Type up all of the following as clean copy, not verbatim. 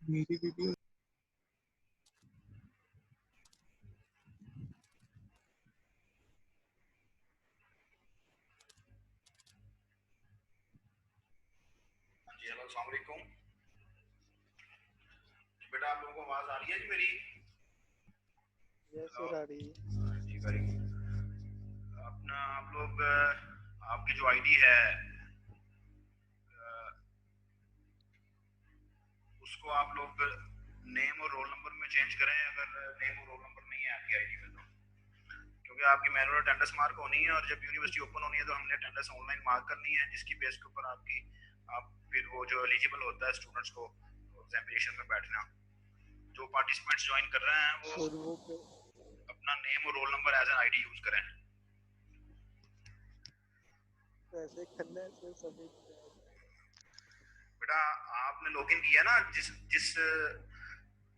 मेरी वीडियो जी हेलो अस्सलाम वालेकुम। बेटा आप लोगों को आवाज आ रही है जी मेरी? Yes hello. सर आ रही है। जी वेरी गुड। अपना आप लोग आपकी जो आईडी है उसको आप लोग नेम और रोल नंबर में चेंज करें, अगर नेम और रोल नंबर नहीं है आपकी आईडी में तो, क्योंकि आपकी मैनुअल अटेंडेंस मार्क होनी है और जब यूनिवर्सिटी ओपन होनी है तो हमने अटेंडेंस ऑनलाइन मार्क करनी है, जिसकी बेस के ऊपर आपकी आप फिर वो जो एलिजिबल होता है स्टूडेंट्स को एग्जामिनेशन में बैठना। जो पार्टिसिपेंट्स ज्वाइन कर रहे हैं वो सर वो अपना नेम और roll number as an ID use करें। कैसे करना है सर सबमिट? बेटा आपने लॉगिन किया ना, जिस जिस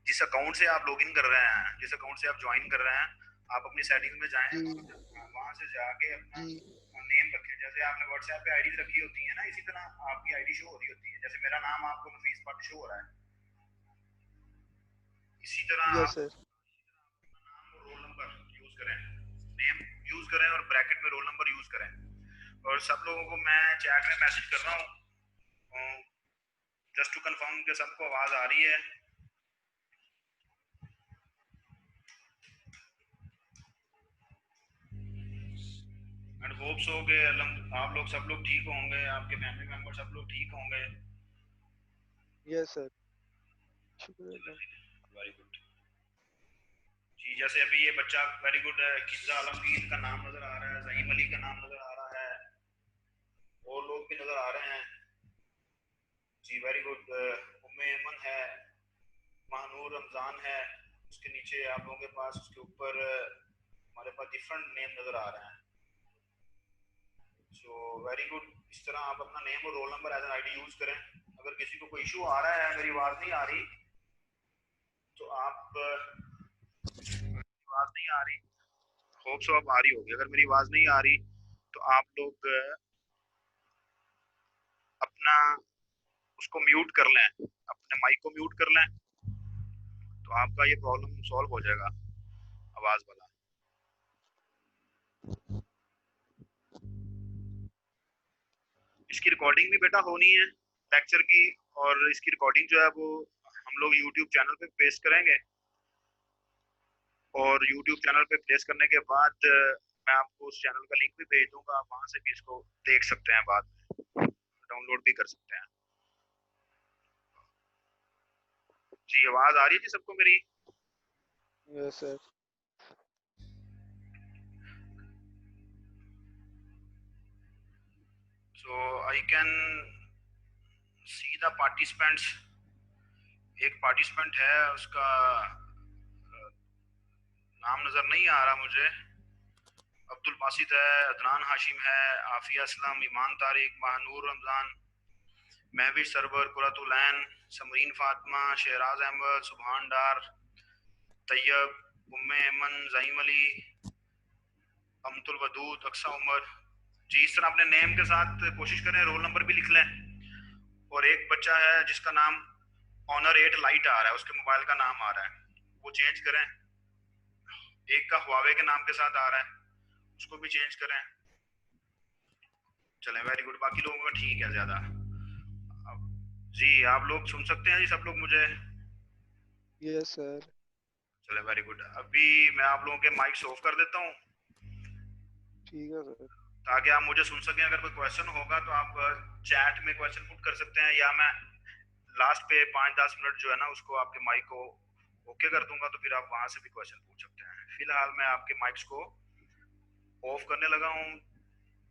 जिस अकाउंट से आप लॉगिन कर रहे हैं, जिस अकाउंट से आप ज्वाइन कर रहे हैं, आप अपनी सेटिंग में जाएं, जी वहां से जाके अपना जी नेम रखें। जैसे आपने व्हाट्सएप पे आईडी रखी होती है ना, इसी तरह आपकी आईडी शो हो रही होती है। जैसे मेरा नाम आपको नफीस भट्ट शो हो रहा है, इसी तरह यस आप सर। अपना नाम और रोल नंबर यूज करें, नेम यूज करें और ब्रैकेट में रोल नंबर यूज करें। और सब लोगों को मैं चैट में मैसेज कर रहा हूँ जस्ट टू कंफर्म कि सबको आवाज आ रही है। एंड होप्स हो कि आप लोग सब लोग ठीक होंगे, आपके फैमिली मेंबर सब लोग ठीक होंगे। Yes sir. शुक्र अल्लाह। वेरी गुड जी। जैसे अभी ये बच्चा वेरी गुड, किस्सा आलमगीर का नाम नजर आ रहा है, जहीम अली का नाम नजर आ रहा है, और लोग भी नजर आ रहे हैं जी। Very good. उम्मे अमन है, महानूर रमजान है, उसके नीचे आप लोगों के पास उसके ऊपर हमारे पास डिफरेंट नेम नजर आ रहे हैं। So very good. इस तरह आप अपना नेम और roll number as an ID use करें। अगर किसी को कोई इशू आ रहा है, मेरी आवाज नहीं आ रही, तो आप आवाज नहीं आ रही, होप सो अब आ रही होगी। अगर मेरी आवाज नहीं आ रही तो आप लोग अपना उसको म्यूट कर लें, अपने माइक को म्यूट कर लें, तो आपका ये प्रॉब्लम सॉल्व हो जाएगा आवाज वाला। इसकी रिकॉर्डिंग भी बेटा होनी है लेक्चर की, और इसकी रिकॉर्डिंग जो है वो हम लोग यूट्यूब चैनल पे पेस्ट करेंगे, और यूट्यूब चैनल पे प्लेस करने के बाद मैं आपको उस चैनल का लिंक भी भेज दूंगा, आप वहां से भी इसको देख सकते हैं, बाद में डाउनलोड भी कर सकते हैं जी। आवाज आ रही है जी सबको मेरी? Yes sir. So I can see the participants. एक पार्टिसिपेंट है, उसका नाम नजर नहीं आ रहा मुझे। अब्दुल बासित है, अदनान हाशिम है, आफिया असलम, ईमान तारिक, महानूर रमजान, महविश सरवर, कुरतुलैन, समरीन फातिमा, शहराज अहमद, सुबहान डार, तैयब, उम्मे अमन, जहीम अली, अमतुल वदूद, अक्सा उमर जी। इस तरह अपने नेम के साथ कोशिश करें, रोल नंबर भी लिख लें। और एक बच्चा है जिसका नाम ऑनर 8 लाइट आ रहा है, उसके मोबाइल का नाम आ रहा है, वो चेंज करें। एक का हुआवे के नाम के साथ आ रहा है, उसको भी चेंज करें। चलें वेरी गुड। बाकी लोगों का ठीक है ज्यादा। अब जी आप लोग सुन सकते हैं जी सब लोग मुझे? Yes sir. चले वेरी गुड। अभी मैं आप लोगों के माइक्स ऑफ कर देता हूँ ठीक है सर। ताकि आप मुझे सुन सकें। अगर कोई क्वेश्चन होगा तो आप चैट में क्वेश्चन पुट कर सकते हैं, या मैं लास्ट पे 5-10 मिनट जो है ना उसको आपके माइक को ओके कर दूंगा, तो फिर आप वहां से भी क्वेश्चन पूछ सकते हैं। फिलहाल मैं आपके माइक्स को ऑफ करने लगा हूँ।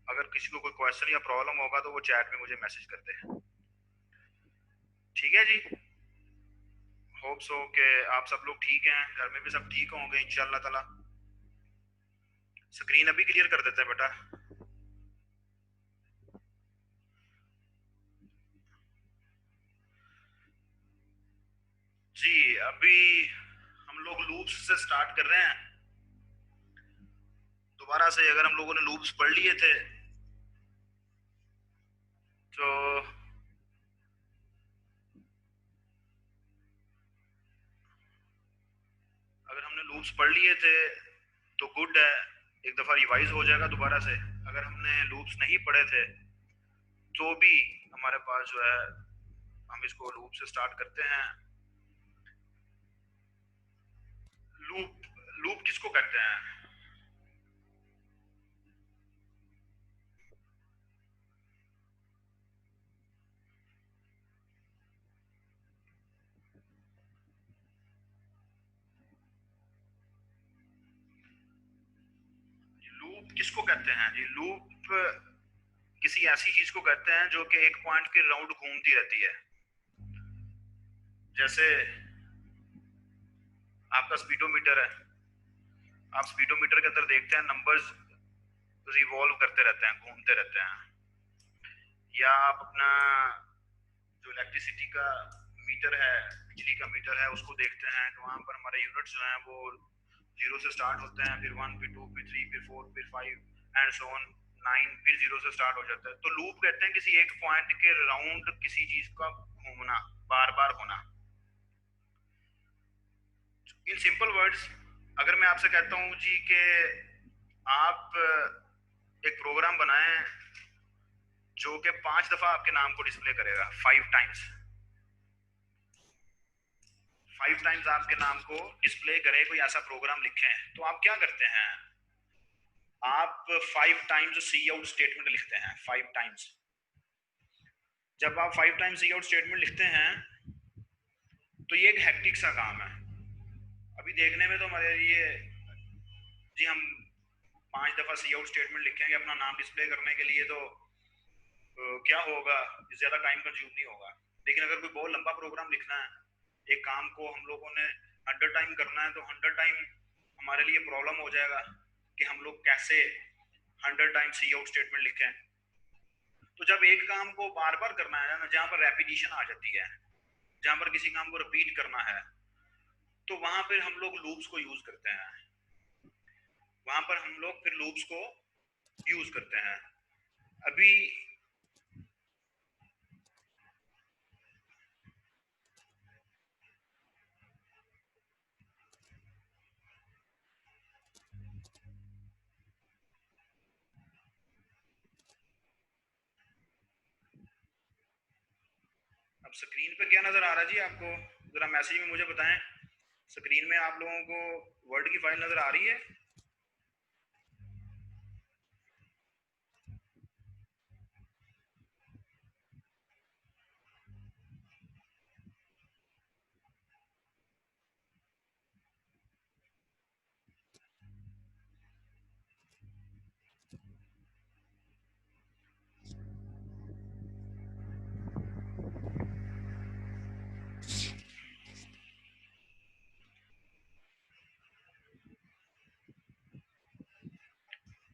अगर किसी को कोई क्वेश्चन या प्रॉब्लम होगा तो वो चैट में मुझे मैसेज कर दे। ठीक है जी। होप सो कि आप सब लोग ठीक हैं, घर में भी सब ठीक होंगे इंशाल्लाह ताला। स्क्रीन अभी क्लियर कर देते हैं बेटा। जी अभी हम लोग लूप्स से स्टार्ट कर रहे हैं दोबारा से। अगर हम लोगों ने लूप्स पढ़ लिए थे तो लूप्स पढ़ लिए थे तो गुड है, एक दफ़ा रिवाइज हो जाएगा दोबारा से। अगर हमने लूप्स नहीं पढ़े थे तो भी हमारे पास जो है, हम इसको लूप से स्टार्ट करते हैं। लूप लूप किसको कहते हैं? लूप किसको कहते हैं जी? लूप किसी ऐसी चीज को कहते हैं जो कि एक पॉइंट के राउंड घूमती रहती है। जैसे आपका स्पीडोमीटर है, आप स्पीडोमीटर के अंदर देखते हैं नंबर्स रिवॉल्व करते रहते हैं, घूमते रहते हैं। या आप अपना जो इलेक्ट्रिसिटी का मीटर है, बिजली का मीटर है, उसको देखते हैं तो वहां पर हमारे यूनिट्स जो हैं वो 0 से स्टार्ट होते हैं, फिर 1 फिर 2 फिर 3 फिर 4 फिर 5 एंड सो ऑन 9, फिर 0 से स्टार्ट हो जाता है। तो लूप कहते हैं किसी एक पॉइंट के राउंड किसी चीज का घूमना, बार बार होना। इन सिंपल वर्ड्स, अगर मैं आपसे कहता हूं जी कि आप एक प्रोग्राम बनाएं जो कि 5 दफा आपके नाम को डिस्प्ले करेगा, 5 टाइम्स, 5 टाइम्स आपके नाम को डिस्प्ले करे, कोई ऐसा प्रोग्राम लिखें, तो आप क्या करते हैं? आप 5 टाइम्स सी आउट स्टेटमेंट लिखते हैं, 5 टाइम्स। जब आप 5 टाइम्स सी आउट स्टेटमेंट लिखते हैं तो ये एक हेक्टिक सा काम है। अभी देखने में तो हमारे लिए जी, हम 5 दफा सी आउट स्टेटमेंट लिखेंगे अपना नाम डिस्प्ले करने के लिए, तो क्या होगा, ज्यादा टाइम कंज्यूम नहीं होगा। लेकिन अगर कोई बहुत लंबा प्रोग्राम लिखना है, एक काम को हम लोगों ने 100 टाइम करना है, तो 100 टाइम हमारे लिए प्रॉब्लम हो जाएगा कि हम लोग कैसे 100 टाइम सी आउट स्टेटमेंट लिखें। तो जब एक काम को बार बार करना है ना, जहां पर रेपिटेशन आ जाती है, जहां पर किसी काम को रिपीट करना है, तो वहां पर हम लोग लूप्स को यूज करते हैं। वहां पर हम लोग फिर लूप्स को यूज करते हैं। अभी अब स्क्रीन पे क्या नजर आ रहा है जी आपको? जरा मैसेज में मुझे बताएं। स्क्रीन में आप लोगों को वर्ड की फाइल नजर आ रही है?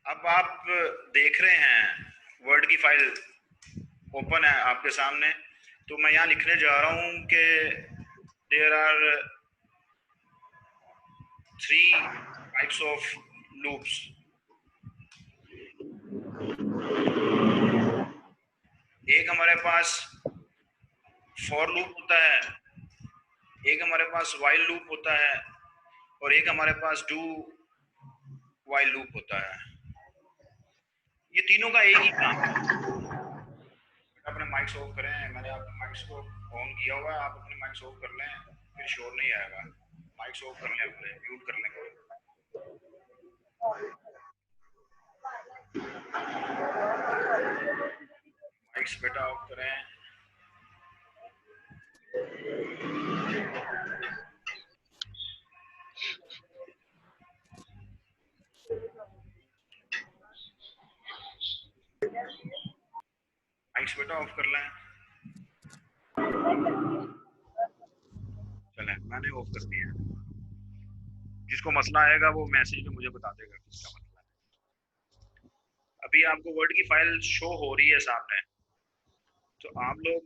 अब आप देख रहे हैं वर्ड की फाइल ओपन है आपके सामने। तो मैं यहाँ लिखने जा रहा हूँ कि there are 3 types of loops. एक हमारे पास फॉर लूप होता है, एक हमारे पास वाइल लूप होता है, और एक हमारे पास डू वाइल लूप होता है। ये तीनों का एक ही काम है। अपने माइक्स ऑफ करें, मैंने आपके माइक्स को ऑन किया हुआ है, आप अपने माइक्स ऑफ कर लें, फिर शोर नहीं आएगा। माइक्स ऑफ कर लें, अपने म्यूट कर लें। माइक्स बेटा ऑफ करें। माइक्स बेटा ऑफ कर लें। चलें, मैंने ऑफ कर दिया। जिसको मसला आएगा वो मैसेज में मुझे बता देगा किसका मसला है। अभी आपको वर्ड की फाइल शो हो रही है सामने, तो आप लोग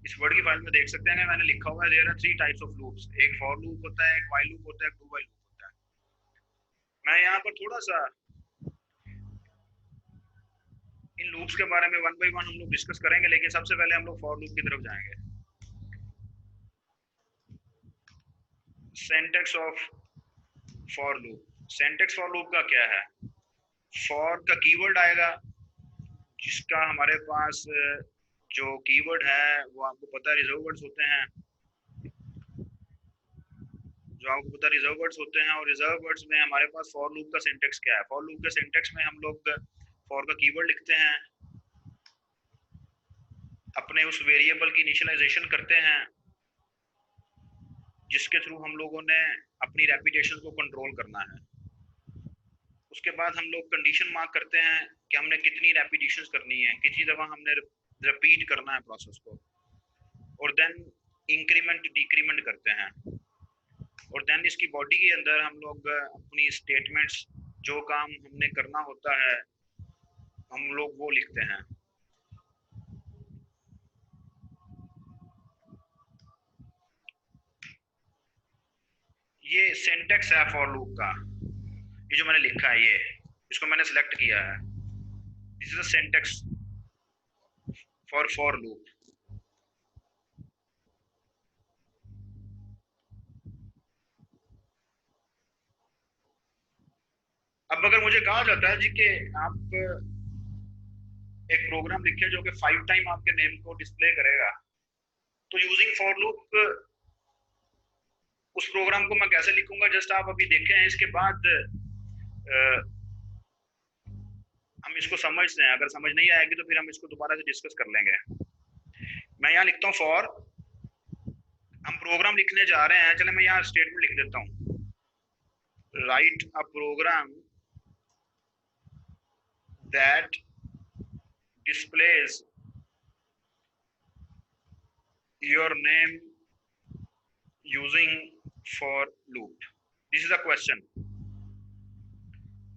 इस वर्ड की फाइल में देख सकते हैं कि मैंने लिखा हुआ है there are 3 types of loops. एक फॉर लूप होता है, एक व्हाइल लूप होता है, एक डू व्हाइल लूप होता है। मैं यहाँ पर थोड़ा सा इन लूप्स के बारे में 1 बाय 1 हम लोग डिस्कस करेंगे, लेकिन सबसे पहले हम लोग फॉर लूप की तरफ जाएंगे। Syntax of for loop. Syntax for loop का क्या है? फॉर का कीवर्ड आएगा, जिसका हमारे पास जो कीवर्ड है वो आपको पता है रिजर्व वर्ड्स होते हैं, जो आपको पता रिजर्व वर्ड्स होते हैं। और रिजर्व वर्ड्स में हमारे पास फॉर लूप का सिंटैक्स क्या है? फॉर लूप के सिंटैक्स में हम लोग फॉर का कीवर्ड लिखते हैं, अपने उस वेरिएबल की इनिशियलाइजेशन करते हैं, जिसके थ्रू हम लोगों ने अपनी रेपिटेशन को कंट्रोल करना है। उसके बाद हम लोग कंडीशन मार्क करते हैं कि हमने कितनी रेपिटेशन करनी है, कितनी दफा हमने रिपीट करना है प्रोसेस को, और देन इंक्रीमेंट डिक्रीमेंट करते हैं। और देन इसकी बॉडी के अंदर हम लोग अपनी स्टेटमेंट्स, जो काम हमने करना होता है, हम लोग वो लिखते हैं। ये सिंटैक्स है फॉर लूप का, ये जो मैंने लिखा है, ये इसको मैंने सिलेक्ट किया है। This is a syntax for loop. अब अगर मुझे कहा जाता है जी कि आप एक प्रोग्राम लिखे जो कि 5 टाइम आपके नेम को डिस्प्ले करेगा, तो यूजिंग फॉर लूप उस प्रोग्राम को मैं कैसे लिखूंगा, जस्ट आप अभी देखें हैं। इसके बाद हम इसको समझते हैं, अगर समझ नहीं आएगी तो फिर हम इसको दोबारा से डिस्कस कर लेंगे। मैं यहाँ लिखता हूँ फॉर, हम प्रोग्राम लिखने जा रहे हैं, चले मैं यहाँ स्टेटमेंट लिख देता हूँ, write a program that displays your name using for loop. This is a question.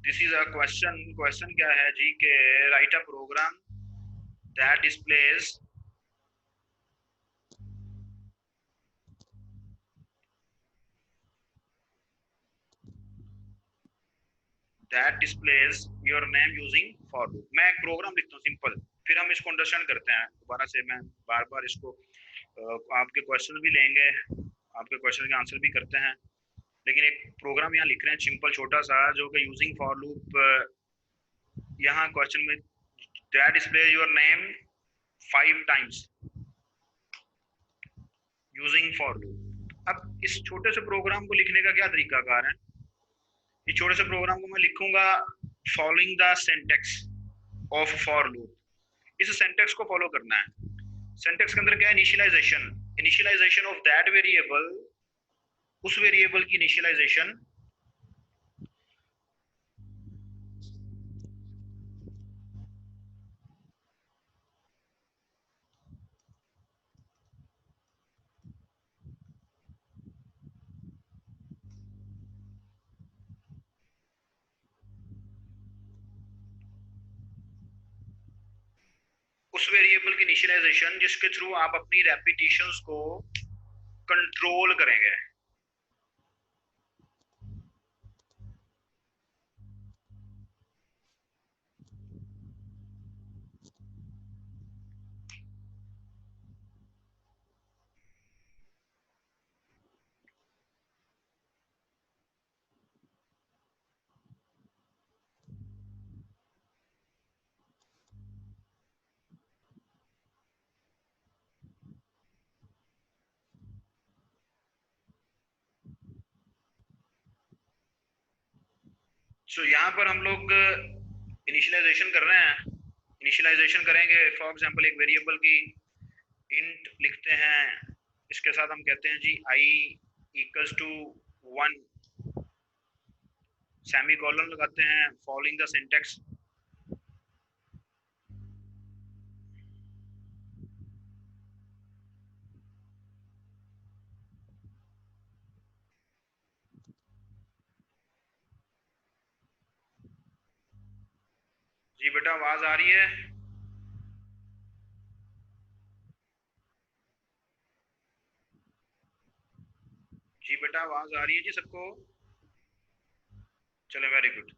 This is a question. Question क्या है जी के write a program that displays your name using for loop. मैं एक प्रोग्राम लिखता हूँ सिंपल, फिर हम इसको अंडरस्टैंड करते हैं दोबारा से। मैं बार बार इसको आपके क्वेश्चन भी लेंगे, आपके क्वेश्चन के आंसर भी करते हैं, लेकिन एक प्रोग्राम यहाँ लिख रहे हैं सिंपल छोटा सा, जो कि यूजिंग फॉर लूप। यहाँ क्वेश्चन में that display your name 5 times using for loop. अब इस छोटे से प्रोग्राम को लिखने का क्या तरीकाकार है? इस छोटे से प्रोग्राम को मैं लिखूंगा following the syntax of for loop. इस सिंटैक्स को फॉलो करना है। सिंटैक्स के अंदर क्या है? Initialization, initialization of that variable, उस वेरिएबल की इनिशियलाइजेशन उस वेरिएबल की इनिशियलाइजेशन जिसके थ्रू आप अपनी रेपिटेशंस को कंट्रोल करेंगे। सो यहाँ पर हम लोग इनिशियलाइजेशन कर रहे हैं। इनिशियलाइजेशन करेंगे, फॉर एग्जांपल एक वेरिएबल की इंट लिखते हैं, इसके साथ हम कहते हैं जी i इक्वल्स टू 1, सेमीकोलन लगाते हैं, फॉलोइंग द सिंटैक्स। जी बेटा आवाज आ रही है? जी बेटा आवाज आ रही है जी सबको? चलो वेरी गुड।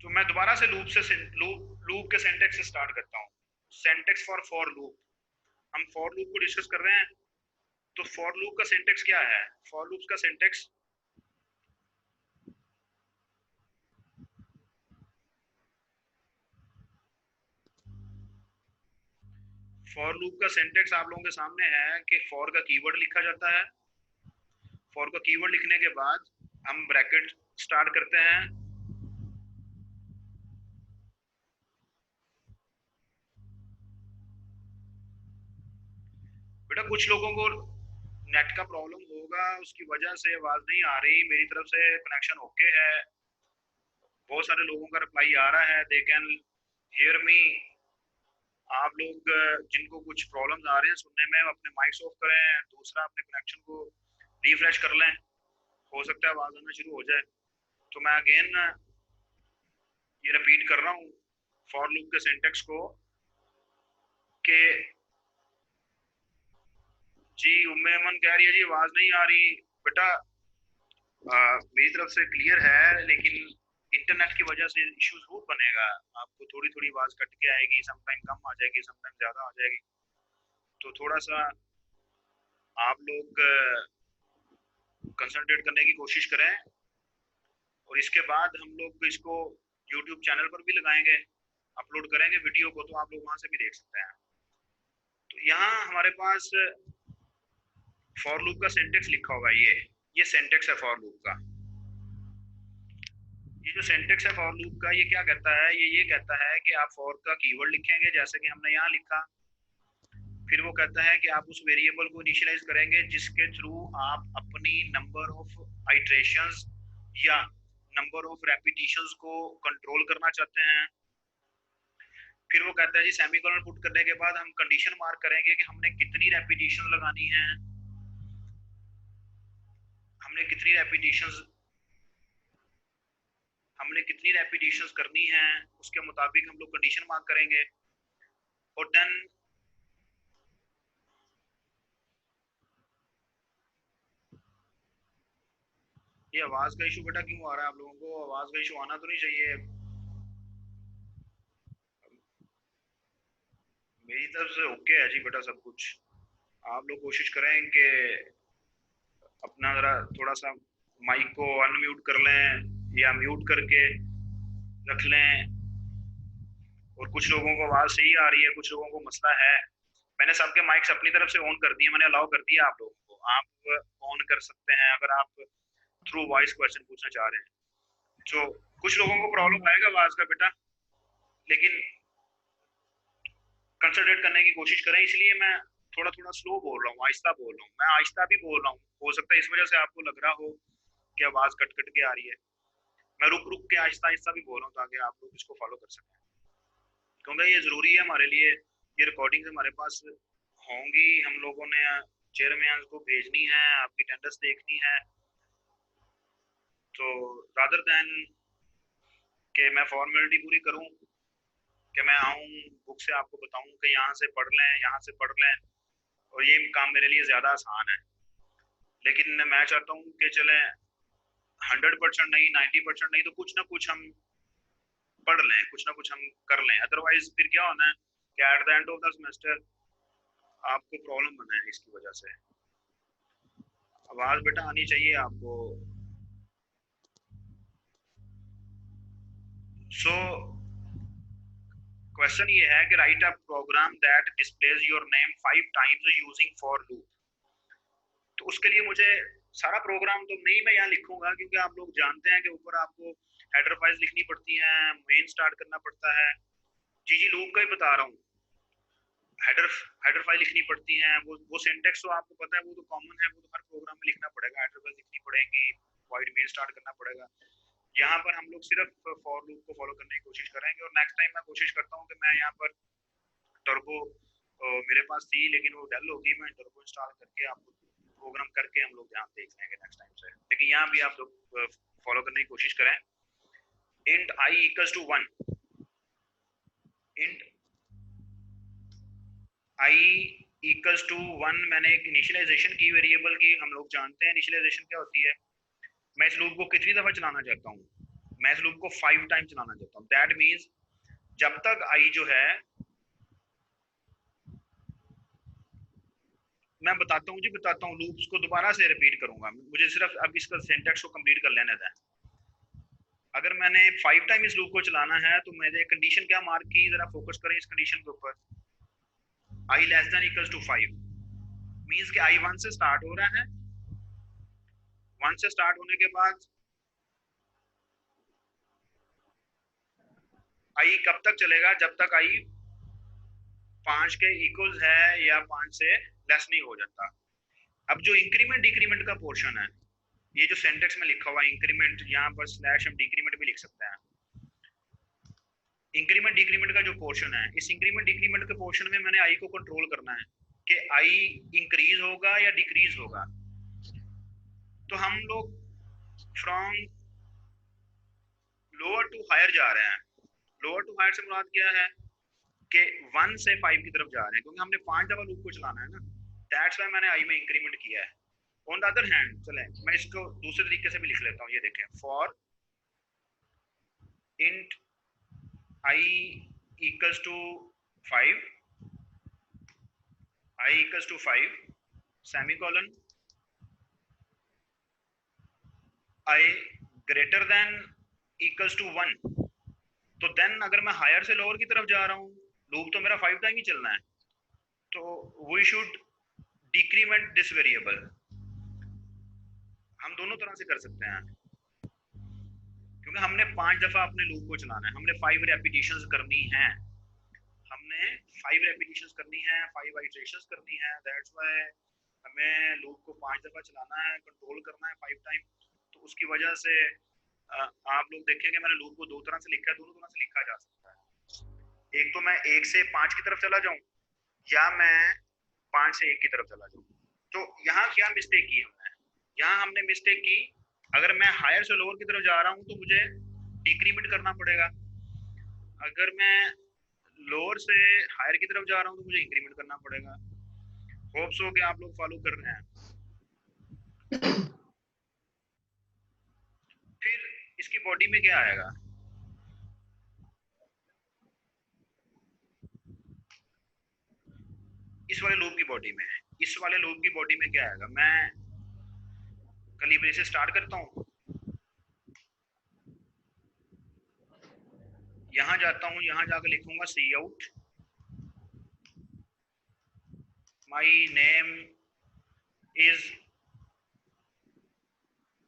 तो मैं दोबारा से लूप के सिंटैक्स से स्टार्ट करता हूँ। सिंटैक्स फॉर लूप, हम फॉर लूप को डिस्कस कर रहे हैं। तो फॉर लूप का सिंटेक्स क्या है? फॉर लूप का सिंटेक्स फॉर लूप का सिंटेक्स आप लोगों के सामने है कि फॉर का कीवर्ड लिखा जाता है। फॉर का कीवर्ड लिखने के बाद हम ब्रैकेट स्टार्ट करते हैं। बेटा कुछ लोगों को नेट का प्रॉब्लम होगा, उसकी वजह से आवाज नहीं आ रही। मेरी तरफ से कनेक्शन ओके है, बहुत सारे लोगों का रिप्लाई आ रहा है, दे कैन हियर मी। आप लोग जिनको कुछ प्रॉब्लम्स आ रहे हैं सुनने में, अपने माइक्स ऑफ करें, दूसरा अपने कनेक्शन को रिफ्रेश कर लें, हो सकता है आवाज आना शुरू हो जाए। तो मैं अगेन ये रिपीट कर रहा हूँ फॉर लूप के सिंटेक्स को कि जी उम्मेमन कह रही है जी आवाज नहीं आ रही। बेटा मेरी तरफ से क्लियर है, लेकिन इंटरनेट की वजह से इश्यू जरूर बनेगा। आपको थोड़ी थोड़ी आवाज कट के आएगी, समटाइम कम आ जाएगी, समटाइम ज्यादा आ जाएगी। तो थोड़ा सा आप लोग कंसंट्रेट करने की कोशिश करें। और इसके बाद हम लोग इसको यूट्यूब चैनल पर भी लगाएंगे, अपलोड करेंगे वीडियो को, तो आप लोग वहां से भी देख सकते हैं। तो यहाँ हमारे पास फॉर लूप का सिंटेक्स लिखा होगा। ये सिंटेक्स है फॉर लूप का। ये जो सिंटेक्स है फॉर लूप का, ये क्या कहता है? ये कहता है कि आप फॉर का कीवर्ड लिखेंगे जैसे कि हमने यहाँ लिखा। फिर वो कहता है कि आप उस वेरिएबल को इनिशियलाइज करेंगे जिसके थ्रू आप अपनी नंबर ऑफ आइट्रेशंस या नंबर ऑफ रेपिटेशंस को कंट्रोल करना चाहते हैं। फिर वो कहता है जी सेमीकोलन पुट करने के बाद हम कंडीशन मार्क करेंगे कि हमने कितनी रेपिटेशन लगानी है, हमने कितनी रेपिटेशंस करनी है, उसके मुताबिक हम लोग कंडीशन मार्क करेंगे। और देन ये आवाज का इशू बेटा क्यों आ रहा है आप लोगों को? आवाज का इशू आना तो नहीं चाहिए। मेरी तरफ से ओके है जी बेटा सब कुछ। आप लोग कोशिश करें कि अपना जरा थोड़ा सा माइक को अनम्यूट कर लें या म्यूट करके रख लें। और कुछ लोगों को आवाज सही आ रही है, कुछ लोगों को मसला है। मैंने सबके माइक्स अपनी तरफ से ऑन कर दिए, मैंने अलाउ कर दिया आप लोगों को। आप ऑन कर सकते हैं अगर आप थ्रू वॉइस क्वेश्चन पूछना चाह रहे हैं। तो कुछ लोगों को प्रॉब्लम आएगा आवाज का बेटा, लेकिन कंसंट्रेट करने की कोशिश करें। इसलिए मैं थोड़ा थोड़ा स्लो बोल रहा हूँ, आहिस्ता बोल रहा हूँ। मैं आहिस्ता भी बोल रहा हूँ, हो सकता है इस वजह से आपको लग रहा हो कि आवाज कट कट के आ रही है। मैं रुक रुक के आहिस्ता आहिस्ता भी बोल रहा हूँ ताकि आप लोग इसको फॉलो कर सकें, क्योंकि ये जरूरी है हमारे लिए। ये रिकॉर्डिंग हमारे पास होंगी, हम लोगों ने चेयरमैन को भेजनी है, आपकी अटेंडेंस देखनी है। तो रादर देन कि मैं फॉर्मेलिटी पूरी करूं कि मैं आऊं बुक से आपको बताऊं कि यहाँ से पढ़ लें, यहाँ से पढ़ लें, और ये काम मेरे लिए ज़्यादा आसान है। लेकिन मैं चाहता हूँ कि चलें 100% नहीं, 90% नहीं, तो कुछ ना कुछ हम पढ़ लें, कुछ ना कुछ हम कर लें। अदरवाइज फिर क्या होना है कि at the end of the semester आपको प्रॉब्लम बना है इसकी वजह से। आवाज़ बेटा आनी चाहिए आपको। सो क्वेश्चन ये है कि write a program that displays your name 5 times using for loop. तो उसके लिए मुझे सारा प्रोग्राम तो नहीं मैं यहाँ लिखूंगा, क्योंकि आप लोग जानते हैं कि ऊपर आपको हेडर फाइल्स लिखनी पड़ती हैं, मेन स्टार्ट करना पड़ता है। जी लूप का ही बता रहा हूँ। हेडर हेडर फाइल लिखनी पड़ती हैं, वो सिंटेक्स तो आपको पता है, वो तो कॉमन है, वो तो हर प्रोग्राम में लिखना पड़ेगा। हेडर फाइल लिखनी पड़ेगी, वॉइड मेन स्टार्ट करना पड़ेगा। यहाँ पर हम लोग सिर्फ फॉर लूप को फॉलो करने की कोशिश करेंगे। और नेक्स्ट टाइम मैं कोशिश करता हूँ कि मैं यहाँ पर टर्बो मेरे पास थी लेकिन वो डेल होगी, मैं टर्बो इंस्टॉल करके आपको प्रोग्राम करके हम लोग यहाँ देख लेंगे नेक्स्ट टाइम से। लेकिन यहाँ भी आप लोग फॉलो करने की कोशिश करें। Int i equals to 1, int i equals to 1 मैंने एक इनिशियलाइजेशन की वेरिएबल की। हम लोग जानते हैं इनिशियलाइजेशन क्या होती है। मैं इस लूप को कितनी दफा चलाना चाहता हूँ? मैं इस लूप को 5 टाइम चलाना चाहता हूँ। दैट मीन्स जब तक आई जो है मैं बताता हूँ जी, बताता हूँ, लूप्स को दोबारा से रिपीट करूंगा, मुझे सिर्फ अब इसका सिंटैक्स को कंप्लीट कर लेने दें। अगर मैंने 5 टाइम इस लूप को चलाना है तो मैंने कंडीशन क्या मार्क की, जरा फोकस करें इस कंडीशन के ऊपर। I less than equals to 5 means कि आई 1 से स्टार्ट हो रहा है, 1 से स्टार्ट होने के बाद आई कब तक चलेगा, जब तक आई 5 के इक्वल है या 5 से लेस नहीं हो जाता। अब जो इंक्रीमेंट डिक्रीमेंट का पोर्शन है, ये जो सिंटैक्स में लिखा हुआ है इंक्रीमेंट, यहाँ पर स्लैश हम डिक्रीमेंट भी लिख सकते हैं। इंक्रीमेंट डिक्रीमेंट का जो पोर्शन है, इस इंक्रीमेंट डिक्रीमेंट के पोर्शन में मैंने आई को कंट्रोल करना है कि आई इंक्रीज होगा या डिक्रीज होगा। तो हम लोग फ्रॉम लोअर टू हायर जा रहे हैं। लोअर टू हायर से मुराद क्या है कि 1 से 5 की तरफ जा रहे हैं, क्योंकि हमने 5 दफा लूप को चलाना है ना, दैट्स व्हाई मैंने आई में इंक्रीमेंट किया है। ऑन द अदर हैंड चलें मैं इसको दूसरे तरीके से भी लिख लेता हूँ, ये देखें, for int i equals to 5, i equals to 5 semicolon, i greater than equals to 1। तो देन अगर मैं हायर से लोअर की तरफ जा रहा हूँ, लूप तो मेरा 5 टाइम ही चलना है, तो we should decrement this variable. हम दोनों तरह से कर सकते हैं, क्योंकि हमने 5 दफा अपने लूप को चलाना है, हमने 5 रेपिटेशंस करनी है, हमने 5 रेपिटेशंस करनी है, 5 आइटरेशंस करनी है। दैट्स व्हाई हमें लूप को 5 दफा चलाना है, कंट्रोल करना है 5 टाइम। तो उसकी वजह से आप लोग देखेंगे मैंने लूप को दो तरह से लिखा है, दोनों तरह से लिखा जा सकता है। एक तो मैं 1 से 5 की तरफ चला जाऊं, या मैं 5 से 1 की तरफ चला जाऊं। तो यहाँ क्या मिस्टेक की हमने, यहाँ हमने मिस्टेक की, अगर मैं हायर से लोअर की तरफ जा रहा हूँ तो मुझे डिक्रीमेंट करना पड़ेगा, अगर मैं लोअर से हायर की तरफ जा रहा हूँ तो मुझे इंक्रीमेंट करना पड़ेगा। होप्स हो कि आप लोग फॉलो कर रहे हैं। फिर इसकी बॉडी में क्या आएगा, इस वाले लूप की बॉडी में, इस वाले लूप की बॉडी में क्या आएगा, मैं कलीब्रे से स्टार्ट करता हूँ, यहां जाता हूँ, यहां जाकर लिखूंगा सी आउट माई नेम इज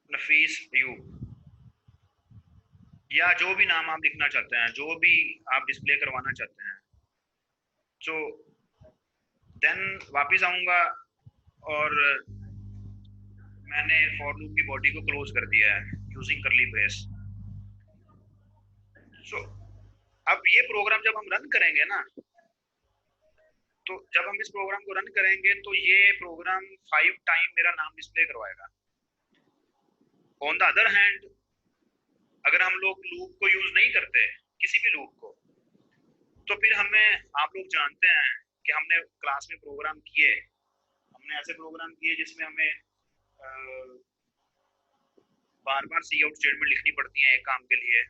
नफीस अयूब, या जो भी नाम आप लिखना चाहते हैं, जो भी आप डिस्प्ले करवाना चाहते हैं। तो देन वापस आऊंगा और मैंने फॉर लूप की बॉडी को क्लोज कर दिया है यूजिंग करली ब्रेस। सो अब ये प्रोग्राम जब हम रन करेंगे ना, तो जब हम इस प्रोग्राम को रन करेंगे तो ये प्रोग्राम 5 टाइम मेरा नाम डिस्प्ले करवाएगा। ऑन द अदर हैंड अगर हम लोग लूप को यूज नहीं करते, किसी भी लूप को, तो फिर हमें, आप लोग जानते हैं कि हमने क्लास में प्रोग्राम किए, हमने ऐसे प्रोग्राम किए जिसमें हमें बार बार सी आउट स्टेटमेंट लिखनी पड़ती है एक काम के लिए।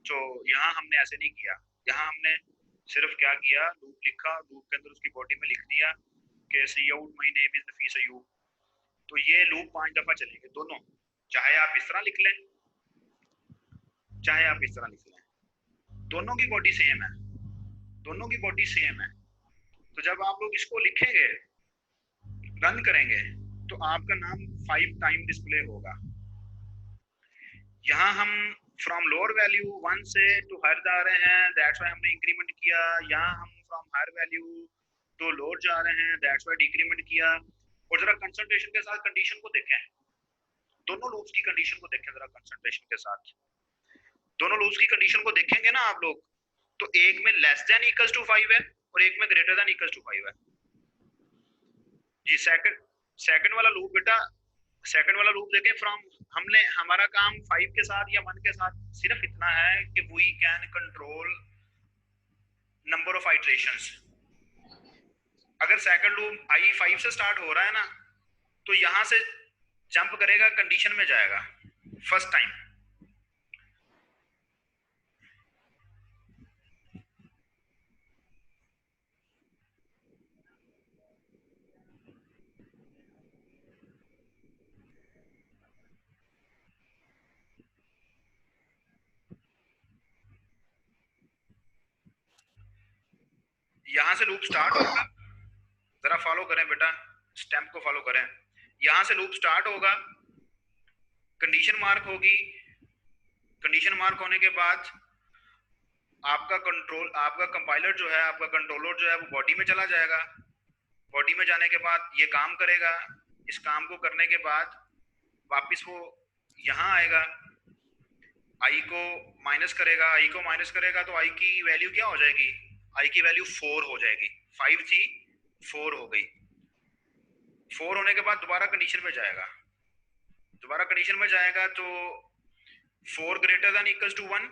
तो यहाँ हमने ऐसे नहीं किया, यहाँ हमने सिर्फ क्या किया, लूप लिखा, लूप के अंदर उसकी बॉडी में लिख दिया कि सी आउट माई नेम इज नफीस अयूब। तो ये लूप 5 दफा चलेंगे दोनों, चाहे आप इस तरह लिख लें, चाहे आप इस तरह लिख लें, दोनों की बॉडी सेम है, दोनों की बॉडी सेम है। तो जब आप लोग इसको लिखेंगे, रन करेंगे, तो आपका नाम 5 टाइम डिस्प्ले होगा। यहाँ हम फ्रॉम लोअर वैल्यू 1 से टू हायर जा रहे हैं, दैट्स व्हाई हमने इंक्रीमेंट किया। यहाँ हम from higher value to lower जा रहे हैं, दैट्स व्हाई डिक्रीमेंट किया। और जरा कंसंट्रेशन के साथ कंडीशन को देखें, दोनों लूप्स की कंडीशन को देखें जरा कंसंट्रेशन के साथ, दोनों लूप्स की कंडीशन को देखेंगे ना आप लोग, तो एक में लेस देन इक्वल्स टू 5 है और एक में ग्रेटर देन इक्वल्स टू 5 है जी। सेकंड वाला लूप बेटा, सेकंड वाला लूप देखें, फ्रॉम, हमने, हमारा काम 5 के साथ या 1 के साथ सिर्फ इतना है कि we can control number of iterations. अगर सेकंड लूप आई 5 से स्टार्ट हो रहा है ना, तो यहां से जंप करेगा, कंडीशन में जाएगा फर्स्ट टाइम। यहाँ से लूप स्टार्ट होगा, जरा फॉलो करें बेटा, स्टेप को फॉलो करें। यहाँ से लूप स्टार्ट होगा, कंडीशन मार्क होगी, कंडीशन मार्क होने के बाद आपका कंपाइलर जो है, आपका कंट्रोलर जो है वो बॉडी में चला जाएगा। बॉडी में जाने के बाद ये काम करेगा, इस काम को करने के बाद वापस वो यहाँ आएगा, आई को माइनस करेगा, आई को माइनस करेगा तो आई की वैल्यू क्या हो जाएगी, आई की वैल्यू 4 हो जाएगी। 5 थी 4 हो गई। 4 होने के बाद दोबारा कंडीशन में जाएगा, दोबारा कंडीशन में जाएगा तो 4 greater than equals to 1,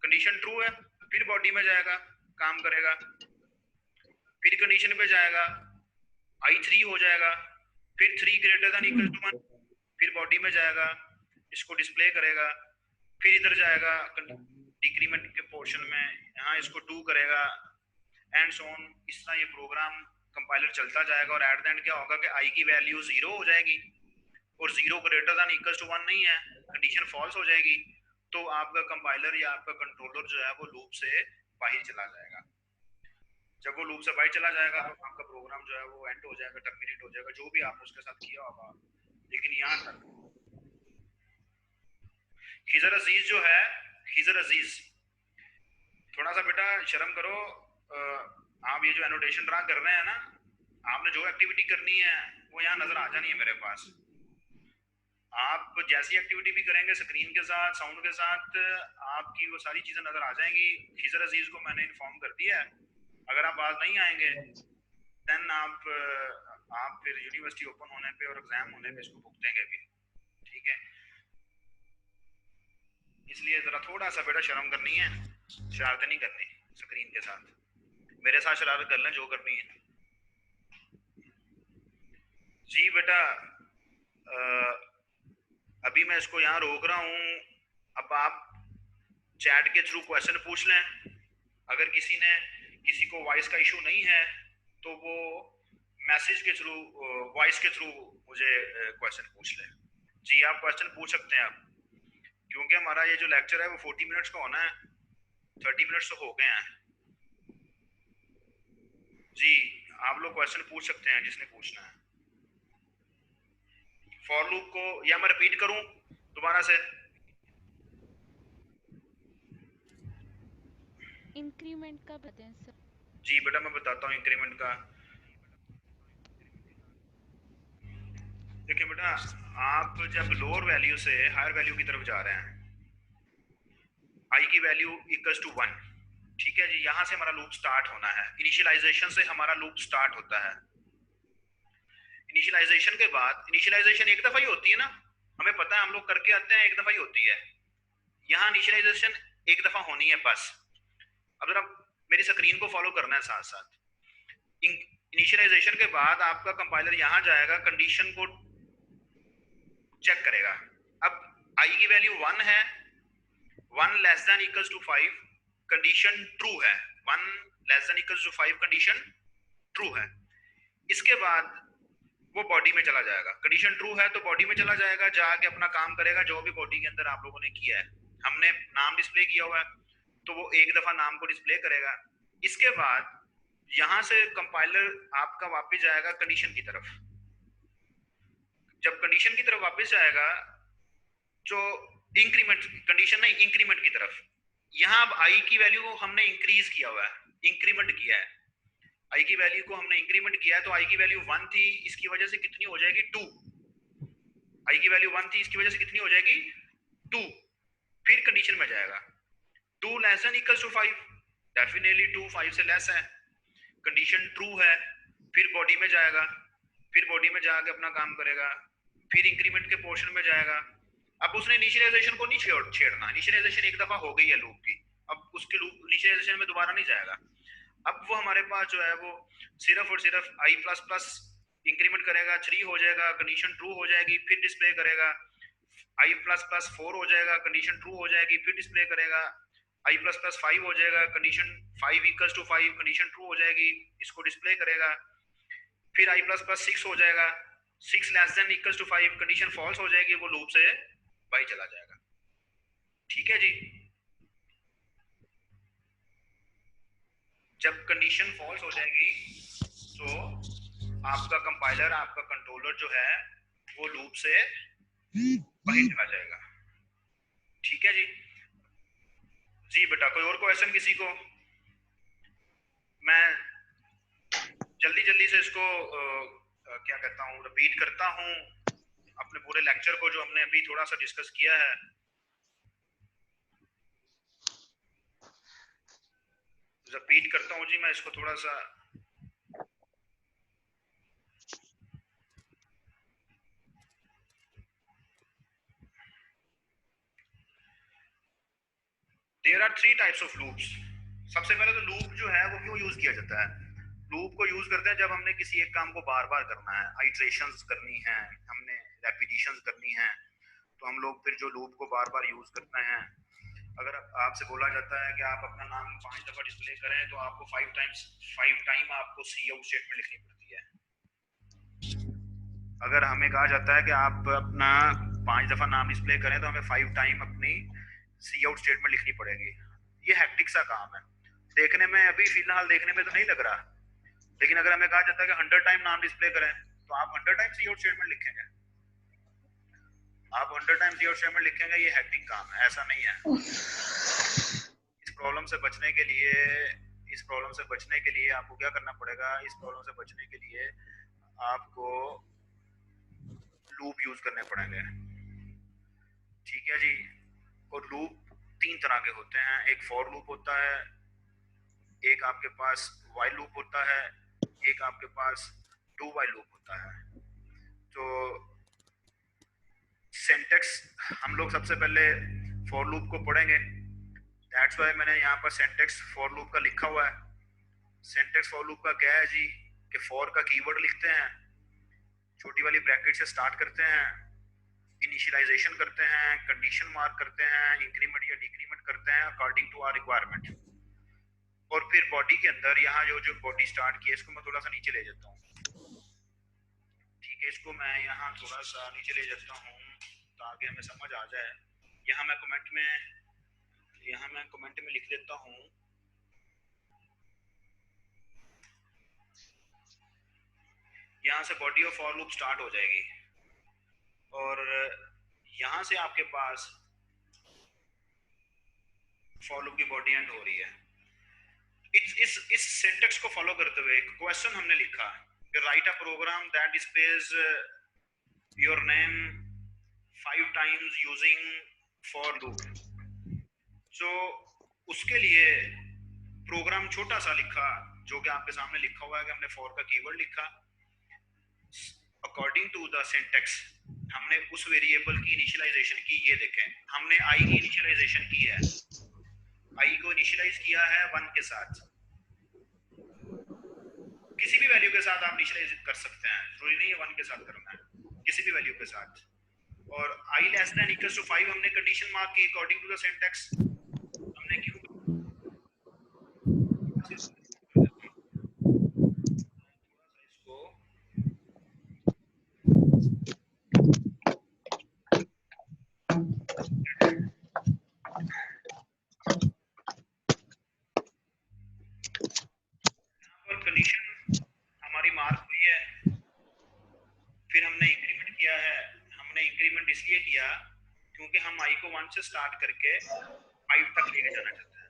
condition true है, फिर बॉडी में जाएगा, काम करेगा, फिर कंडीशन पे जाएगा, i3 हो जाएगा, फिर 3 ग्रेटर देन इक्वल टू 1, फिर बॉडी में जाएगा, इसको डिस्प्ले करेगा, फिर इधर जाएगा डिक्रीमेंट के पोर्शन में, यहाँ इसको 2 करेगा, एंड सो ऑन। इस तरह ये प्रोग्राम कंपाइलर चलता जाएगा और एट द एंड क्या होगा कि आई की वैल्यू 0 हो जाएगी और 0 ग्रेटर देन इक्वल टू 1 नहीं है, कंडीशन फॉल्स हो जाएगी, तो आपका कंपाइलर या आपका कंट्रोलर जो है वो लूप से बाहर चला जाएगा। जब वो लूप से बाहर चला जाएगा तो आपका प्रोग्राम जो है वो एंड हो जाएगा, टर्मिनेट हो जाएगा, जो भी आपने उसके साथ किया होगा। लेकिन यहाँ तक खिजर अजीज जो है, खिजर अजीज थोड़ा सा बेटा शर्म करो, आप ये जो एनोटेशन ड्रा कर रहे हैं ना, आपने जो एक्टिविटी करनी है वो यहाँ नजर आ जानी है मेरे पास। आप जैसी एक्टिविटी भी करेंगे स्क्रीन के साथ, साउंड के साथ, आपकी वो सारी चीजें नजर आ जाएंगी। खिजर अजीज को मैंने इन्फॉर्म कर दिया है, अगर आप आज नहीं आएंगे देन आप फिर यूनिवर्सिटी ओपन होने पे और एग्जाम होने पे इसको भुगतेंगे भी, ठीक है। इसलिए जरा थोड़ा सा बेटा शर्म करनी है, शरारतें नहीं करनी स्क्रीन के साथ, मेरे साथ शरारत कर लें जो करनी है। जी बेटा अभी मैं इसको यहाँ रोक रहा हूँ, अब आप चैट के थ्रू क्वेश्चन पूछ लें, अगर किसी को वॉइस का इशू नहीं है तो वो मैसेज के थ्रू, वॉइस के थ्रू मुझे क्वेश्चन पूछ लें। जी आप क्वेश्चन पूछ सकते हैं आप, क्योंकि हमारा ये जो लेक्चर है वो 40 मिनट्स का होना है, 30 मिनट्स तो हो गए हैं। जी आप लोग क्वेश्चन पूछ सकते हैं जिसने पूछना है। फॉर लूप को या मैं रिपीट करूं दोबारा से? इंक्रीमेंट का बताएं सर। जी बेटा मैं बताता हूँ इंक्रीमेंट का। देखिए बेटा, आप जब लोअर वैल्यू से हायर वैल्यू की तरफ जा रहे हैं, आई की वैल्यू इक्वल्स टू 1, ठीक है जी, यहां से हमारा लूप स्टार्ट होना है, इनिशियलाइजेशन से हमारा लूप स्टार्ट होता है। इनिशियलाइजेशन के बाद, इनिशियलाइजेशन एक दफा ही होती है ना, हमें पता है, हम लोग करके आते हैं, एक दफा ही होती है। यहाँ इनिशियलाइजेशन एक दफा होनी है बस। अब जरा मेरी स्क्रीन को फॉलो करना है साथ साथ। इनिशियलाइजेशन के बाद आपका कंपाइलर यहाँ जाएगा, कंडीशन को चेक करेगा। अब आई की वैल्यू 1 है, 1 less than equals to 5, condition true है, 1 less than equals to 5 condition true है। इसके बाद वो बॉडी में चला जाएगा, कंडीशन ट्रू है तो बॉडी में चला जाएगा, जाके अपना काम करेगा जो भी बॉडी के अंदर आप लोगों ने किया है। हमने नाम डिस्प्ले किया हुआ है तो वो एक दफा नाम को डिस्प्ले करेगा। इसके बाद यहां से कंपाइलर आपका वापस जाएगा कंडीशन की तरफ। जब कंडीशन की तरफ वापस जाएगा जो इंक्रीमेंट, कंडीशन नहीं इंक्रीमेंट की तरफ, यहाँ अब आई की वैल्यू को हमने इंक्रीज किया हुआ है, इंक्रीमेंट किया है, आई की वैल्यू को हमने इंक्रीमेंट किया है, तो आई की वैल्यू 1 थी, इसकी वजह से कितनी हो जाएगी 2। आई की वैल्यू 1 थी, इसकी वजह से कितनी हो जाएगी 2। फिर कंडीशन में जाएगा 2 less than equals to 5, definitely 2 5 से लेस है, कंडीशन ट्रू है, फिर बॉडी में जाएगा, फिर बॉडी में जाके अपना काम करेगा, फिर इंक्रीमेंट के पोर्शन में जाएगा। अब उसने इनिशियलाइजेशन को नहीं छेड़ना, इनिशियलाइजेशन एक दफा हो गई है लूप की, अब उसके लूप इनिशियलाइजेशन में दोबारा नहीं जाएगा। अब वो हमारे पास जो है वो सिर्फ और सिर्फ आई प्लस प्लस इंक्रीमेंट करेगा, 3 हो जाएगा, कंडीशन ट्रू हो जाएगी, फिर डिस्प्ले करेगा, आई प्लस प्लस 4 हो जाएगा, कंडीशन ट्रू हो जाएगी, फिर डिस्प्ले करेगा, आई प्लस प्लस 5 हो जाएगा, condition 5 equals to 5, condition true हो जाएगी, इसको डिस्प्ले करेगा, फिर आई प्लस प्लस 6 हो जाएगा, 6 less than equals to 5, condition false हो जाएगी, वो लूप से बाहर चला जाएगा। ठीक है जी। जब कंडीशन फॉल्स हो जाएगी तो आपका कंपाइलर, आपका कंट्रोलर जो है वो लूप से बाहर चला जाएगा। ठीक है जी। जी बेटा, कोई और क्वेश्चन किसी को? मैं जल्दी जल्दी से इसको क्या कहता हूँ, रिपीट करता हूँ अपने पूरे लेक्चर को जो हमने अभी थोड़ा सा डिस्कस किया है। रिपीट करता हूँ जी मैं इसको थोड़ा सा। There are 3 types of loops. सबसे पहले तो लूप जो है वो क्यों यूज किया जाता है? लूप को यूज करते हैं जब हमने किसी एक काम को बार बार करना है, आइटरेशंस करनी है, हमने रेपिटेशंस करनी है, तो हम लोग फिर जो लूप को बार बार यूज करते हैं। अगर आपसे बोला जाता है कि आप अपना नाम 5 दफा डिस्प्ले करें तो आपको 5 टाइम आपको सी आउट स्टेटमेंट लिखनी पड़ती है। अगर हमें कहा जाता है कि आप अपना 5 दफा नाम डिस्प्ले करें तो हमें 5 टाइम अपनी सी आउट स्टेटमेंट लिखनी पड़ेगी। ये हैक्टिक सा काम है, देखने में अभी फिलहाल देखने में तो नहीं लग रहा, लेकिन अगर हमें कहा जाता है कि 100 टाइम नाम डिस्प्ले करें तो आप 100 टाइम सी आउट स्टेटमेंट लिखेंगे। आप 100 टाइम सी आउट स्टेटमेंट लिखेंगे, ये हैक्टिक काम है, ऐसा नहीं है। इस प्रॉब्लम से बचने के लिए आपको क्या करना पड़ेगा? इस प्रॉब्लम से बचने के लिए आपको लूप यूज करने पड़ेंगे। ठीक है जी। और लूप 3 तरह के होते हैं। एक फॉर लूप होता है, एक आपके पास व्हाइल लूप होता है, एक आपके पास डू व्हाइल लूप होता है। तो सिंटैक्स हम लोग सबसे पहले फॉर लूप को पढ़ेंगे। दैट्स व्हाई मैंने यहाँ पर सिंटैक्स फॉर लूप का लिखा हुआ है। सिंटैक्स फॉर लूप का क्या है जी, कि फॉर का कीवर्ड लिखते हैं, छोटी वाली ब्रैकेट से स्टार्ट करते हैं, इनिशियलाइजेशन करते हैं, कंडीशन मार्क करते हैं, इंक्रीमेंट या डिक्रीमेंट करते हैं अकॉर्डिंग टू आवर रिक्वायरमेंट। और फिर बॉडी के अंदर यहाँ जो बॉडी स्टार्ट की है इसको मैं थोड़ा सा नीचे ले जाता हूँ। ठीक है, इसको मैं यहाँ थोड़ा सा नीचे ले जाता हूँ ताकि हमें समझ आ जाए। यहाँ मैं कमेंट में लिख देता हूँ, यहाँ से body of for loop start हो जाएगी और यहाँ से आपके पास फॉर लूप की बॉडी एंड हो रही है। इस सिंटैक्स को फॉलो करते हुए एक क्वेश्चन हमने लिखा कि write a program that displays your name 5 times using for loop. जो उसके लिए प्रोग्राम छोटा सा लिखा, जो कि आपके सामने लिखा हुआ है कि हमने फॉर का कीवर्ड लिखा। अकॉर्डिंग टू द सिंटैक्स हमने उस वेरिएबल की इनिशियलाइजेशन की। ये देखें, हमने आई की इनिशियलाइजेशन की है, आई को इनिशियलाइज किया है 1 के साथ। किसी भी वैल्यू के साथ आप इनिशियलाइज कर सकते हैं, जरूरी नहीं है 1 के साथ करना है, किसी भी वैल्यू के साथ। और i less than equals to 5 हमने कंडीशन मार्क की अकॉर्डिंग टू द सिंटैक्स। हमने क्यों इसको और कंडीशन हमारी मार्क हुई है, फिर हमने इंक्रीमेंट किया है। हमने इंक्रीमेंट इसलिए किया क्योंकि हम i को 1 से स्टार्ट करके 5 तक लेके जाना चाहते हैं।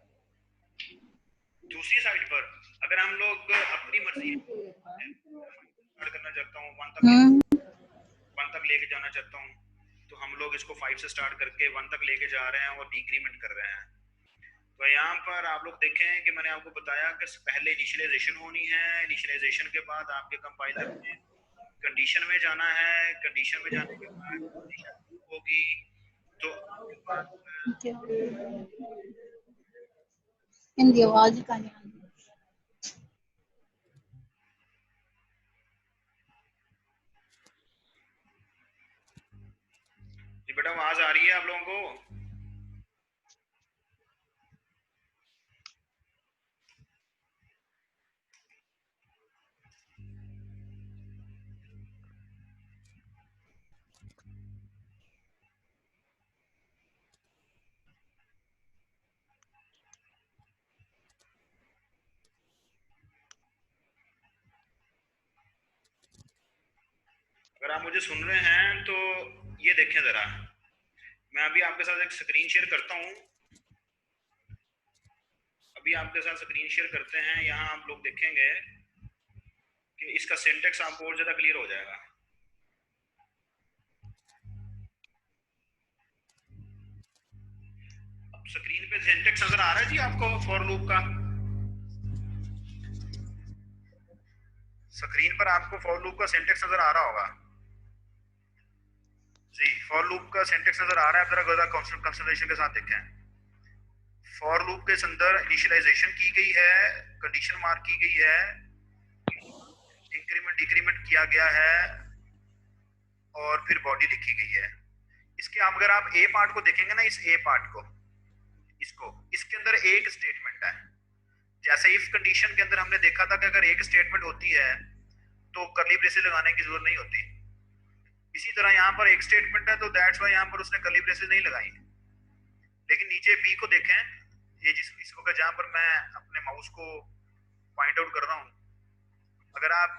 दूसरी साइड पर अगर हम लोग अपनी मर्जी स्टार्ट करना चाहता हूँ 1 तक लेके जाना चाहता हूँ, तो हम लोग इसको 5 से स्टार्ट करके 1 तक लेके जा रहे हैं और डिक्रीमेंट कर रहे हैं। तो यहाँ पर आप लोग देखें कि मैंने आपको बताया कि पहले इनिशियलाइजेशन होनी है, इनिशियलाइजेशन के बाद आपके कंपाइलर में कंडीशन में जाना है, कंडीशन में जाने के बाद कंडीशन होगी तो आपके पास हिंदी आवाज का नहीं जी बेटा, आवाज आ रही है आप लोगों को? अगर आप मुझे सुन रहे हैं तो ये देखें ज़रा, मैं अभी आपके साथ एक स्क्रीन शेयर करता हूँ। अभी आपके साथ स्क्रीन शेयर करते हैं। यहाँ आप लोग देखेंगे कि इसका सिंटेक्स आपको और ज़्यादा क्लियर हो जाएगा। अब स्क्रीन पे सिंटेक्स नजर आ रहा है जी आपको फॉर लूप का? स्क्रीन पर आपको फॉर लूप का सिंटेक्स नजर आ रहा होगा जी। फॉर लूप का सिंटेक्स नजर आ रहा है? जरा कंसिडरेशन के साथ देखें। फॉर लूप के अंदर इनिशियलाइजेशन की गई है, कंडीशन मार्क की गई है, इंक्रीमेंट डिक्रीमेंट किया गया है और फिर बॉडी लिखी गई है। इसके आप अगर आप ए पार्ट को देखेंगे ना, इस ए पार्ट को, इसके अंदर एक स्टेटमेंट है। जैसे इफ कंडीशन के अंदर हमने देखा था कि अगर एक स्टेटमेंट होती है तो कर्ली ब्रेसेस लगाने की जरूरत नहीं होती। इसी तरह यहाँ पर एक स्टेटमेंट है तो दैट्स वाई यहाँ पर उसने कर्ली ब्रेसेस नहीं लगाई। लेकिन नीचे बी को देखें, ये इस वक्त जहाँ पर मैं अपने माउस को पॉइंट आउट कर रहा हूँ, अगर आप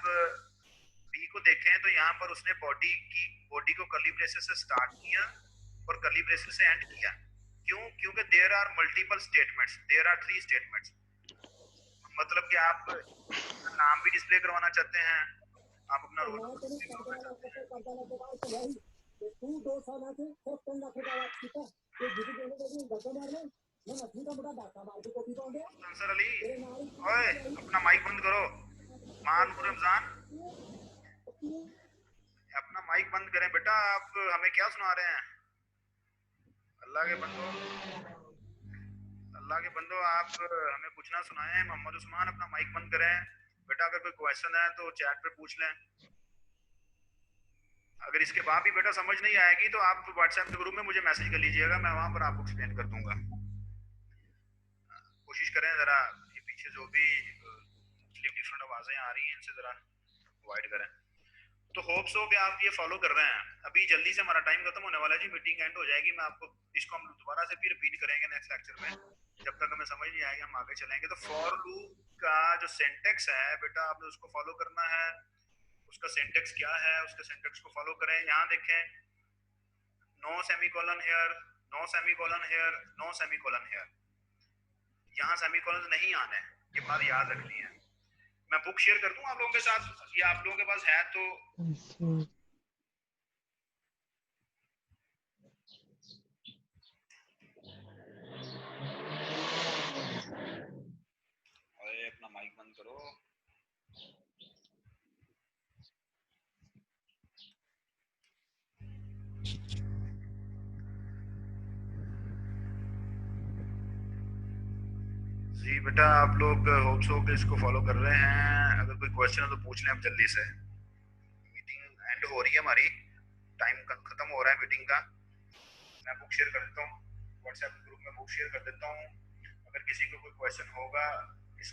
बी को देखें तो यहाँ पर उसने बॉडी को कर्ली ब्रेसेस से स्टार्ट किया और कर्ली ब्रेसेस से एंड किया। क्यों? क्योंकि there are multiple statements, there are 3 statements. मतलब कि आप नाम भी डिस्प्ले करवाना चाहते हैं, आप अपना रोल नंबर करवाना चाहते हैं। अंसर अली, ओए अपना माइक बंद करो। मानूर रमजान, अपना माइक बंद करें बेटा। आप हमें क्या सुना रहे हैं? अल्लाह के बंदो, अल्लाह के बंदो, आप हमें कुछ ना सुनाएं। मोहम्मद उस्मान, अपना माइक बंद करें बेटा। अगर कोई क्वेश्चन है तो चैट पे पूछ लें। अगर इसके बाद भी बेटा समझ नहीं आएगी तो आप व्हाट्सएप के ग्रुप में मुझे मैसेज कर लीजिएगा, मैं वहां पर आपको एक्सप्लेन कर दूंगा। कोशिश करें जरा ये पीछे जो भी मुख्तलिफ डिफरेंट आवाजें आ रही हैं इनसे जरा अवॉइड करें। तो होप्स हो कि आप ये फॉलो कर रहे हैं। अभी जल्दी से हमारा टाइम खत्म होने वाला है जी, मीटिंग एंड हो जाएगी। मैं आपको इसको हम दोबारा से भी रिपीट करेंगे नेक्स्ट लेक्चर में, जब तक हमें समझ नहीं आएगी हम आगे चलेंगे। तो फॉर लूप का जो सिंटेक्स है बेटा, आपने उसको फॉलो करना है। उसका सिंटेक्स क्या है, उसके सिंटेक्स को फॉलो करें। यहाँ देखें, no semicolon here, no semicolon here, no semicolon here. यहाँ सेमीकोलन नहीं आने, ये बात याद रखनी है। मैं बुक शेयर कर दूं आप लोगों के साथ, या आप लोगों के पास है तो अरे अपना माइक बंद करो। जी बेटा, आप लोग होप्स हो कि इसको फॉलो कर रहे हैं। अगर कोई क्वेश्चन है तो पूछ लें आप जल्दी से। मीटिंग एंड हो रही है हमारी, टाइम खत्म हो रहा है मीटिंग का। मैं बुक शेयर कर देता हूँ, व्हाट्सएप ग्रुप में बुक शेयर कर देता हूँ। अगर किसी को कोई क्वेश्चन होगा इस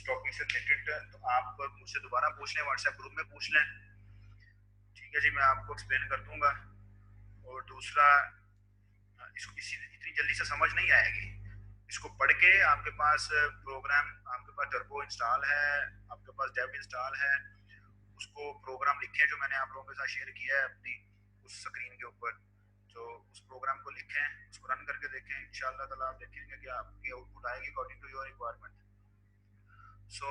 टॉपिक से रिलेटेड तो आप मुझसे दोबारा पूछ लें, व्हाट्सएप ग्रुप में पूछ लें। ठीक है जी, मैं आपको एक्सप्लेन कर दूंगा। और दूसरा, इतनी जल्दी से समझ नहीं आएगी। इसको पढ़ के आपके पास प्रोग्राम, आपके पास टर्बो इंस्टॉल है, आपके पास डेव इंस्टॉल है, उसको प्रोग्राम लिखें जो मैंने आप लोगों के साथ शेयर किया है अपनी उस स्क्रीन के ऊपर। तो उस प्रोग्राम को लिखें, उसको रन करके देखें। इंशाल्लाह ताला आप देखेंगे कि आपकी आउटपुट आएगी अकॉर्डिंग टू योर रिक्वायरमेंट। सो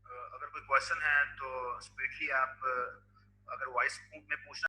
अगर कोई क्वेश्चन है तो स्पीडली आप अगर वॉइस में पूछना